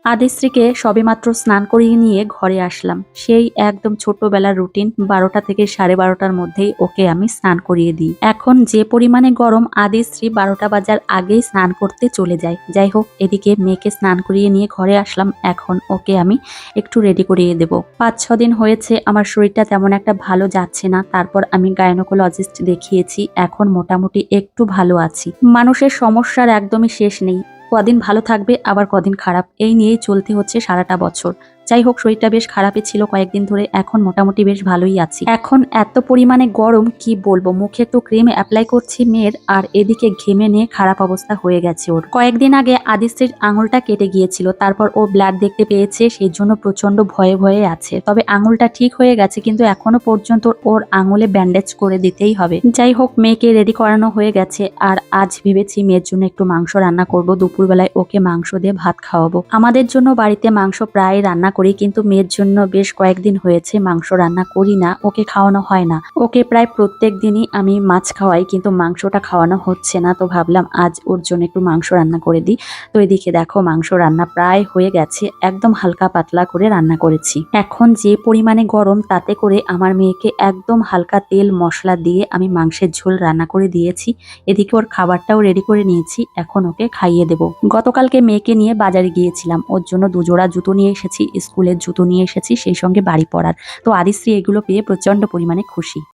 আদিশ্রীকে সবেমাত্র স্নান করিয়ে নিয়ে ঘরে আসলাম। সেই একদম ছোটবেলার রুটিন 12টা থেকে 12:30টার মধ্যেই ওকে আমি স্নান করিয়ে দিই। এখন যে পরিমাণে গরম, আদিশ্রী 12টা বাজার আগেই স্নান করতে চলে যায়। যাই হোক, এদিকে মেয়েকে স্নান করিয়ে নিয়ে ঘরে আসলাম। এখন ওকে আমি একটু রেডি করিয়ে দেব। 5-6 দিন হয়েছে আমার শরীরটা তেমন একটা ভালো যাচ্ছে না। তারপর আমি গাইনোকোলজিস্ট দেখিয়েছি। এখন মোটামুটি একটু ভালো আছি। মানুষের সমস্যার একদমই শেষ নেই। কদিন ভালো থাকবে, আবার কদিন খারাপ, এই নিয়েই চলতে হচ্ছে সারাটা বছর। যাই হোক, শরীরটা বেশ খারাপই ছিল কয়েকদিন ধরে, এখন মোটামুটি বেশ ভালোই আছি। এখন এত পরিমাণে গরম কি বলবো, মুখে একটু ক্রিম অ্যাপ্লাই করছি মেয়ের, আর এদিকে ঘেমে নিয়ে খারাপ অবস্থা হয়ে গেছে ওর। কয়েকদিন আগে আদিশ্রীর আঙুলটা কেটে গিয়েছিল, তারপর ও ব্লাড দেখতে পেয়েছে, সেই জন্য প্রচন্ড ভয়ে ভয়ে আছে। তবে আঙুলটা ঠিক হয়ে গেছে, কিন্তু এখনো পর্যন্ত ওর আঙুলে ব্যান্ডেজ করে দিতেই হবে। যাই হোক, মেয়েকে রেডি করানো হয়ে গেছে। আর আজ ভেবেছি মেয়ের জন্য একটু মাংস রান্না করব। দুপুরবেলায় ওকে মাংস দিয়ে ভাত খাওয়াবো। আমাদের জন্য বাড়িতে মাংস প্রায় রান্না করি, কিন্তু মেয়ের জন্য বেশ কয়েকদিন হয়েছে মাংস রান্না করি না, ওকে খাওয়ানো হয় না। ওকে প্রায় প্রত্যেক দিনই আমি মাছ খাওয়াই, কিন্তু মাংসটা খাওয়ানো হচ্ছে না। তো ভাবলাম আজ ওর জন্য একটু মাংস রান্না করে দিই। তো এদিকে দেখো, মাংস রান্না প্রায় হয়ে গেছে, একদম হালকা পাতলা করে রান্না করেছি। এখন যে পরিমাণে গরম, তাতে করে আমার মেয়েকে একদম হালকা তেল মশলা দিয়ে আমি মাংসের ঝোল রান্না করে দিয়েছি। এদিকে ওর খাবারটাও রেডি করে নিয়েছি, এখন ওকে খাইয়ে দেব। গতকালকে মেয়েকে নিয়ে বাজারে গিয়েছিলাম, ওর জন্য দুজোড়া জুতো নিয়ে এসেছি, স্কুলের জুতো নিয়ে এসেছি, সেই সঙ্গে বাড়ি পড়ার। তো আদিশ্রী এগুলো পেয়ে প্রচন্ড পরিমাণে খুশি।